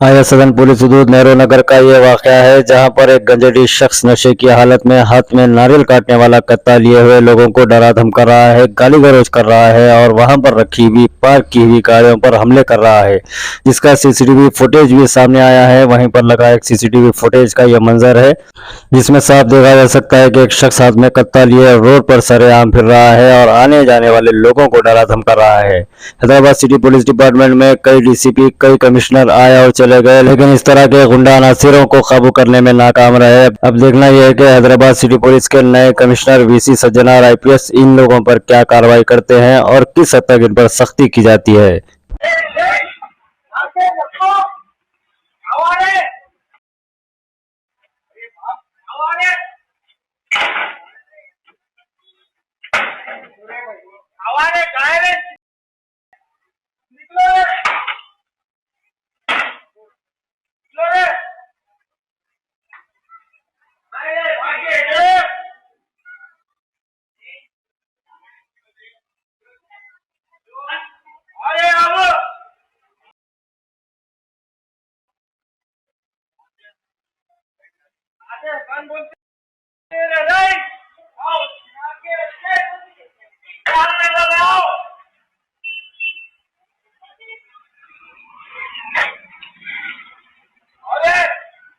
आया सदन पुलिस हदूद नेहरू नगर का ये वाकया है, जहां पर एक गंजेड़ी शख्स नशे की हालत में हाथ में नारियल काटने वाला कत्ता लिए हुए लोगों को डरा धमका रहा है, गाली गलौज कर रहा है और वहां पर रखी हुई पार्क की हुई गाड़ियों पर हमले कर रहा है, जिसका सीसीटीवी फुटेज भी सामने आया है। वहीं पर लगा एक सीसीटीवी फुटेज का यह मंजर है, जिसमें साफ देखा जा सकता है कि एक शख्स हाथ में कत्ता लिए रोड पर सरेआम फिर रहा है और आने जाने वाले लोगों को डरा धमका रहा है। हैदराबाद सिटी पुलिस डिपार्टमेंट में कई डीसीपी, कई कमिश्नर आए और चले गए, लेकिन इस तरह के गुंडा अनासिरों को काबू करने में नाकाम रहे। अब देखना यह है कि हैदराबाद सिटी पुलिस के नए कमिश्नर वीसी सज्जनार आईपीएस इन लोगों पर क्या कार्रवाई करते हैं और किस हद तक इन पर सख्ती की जाती है। कौन बोलते हैं?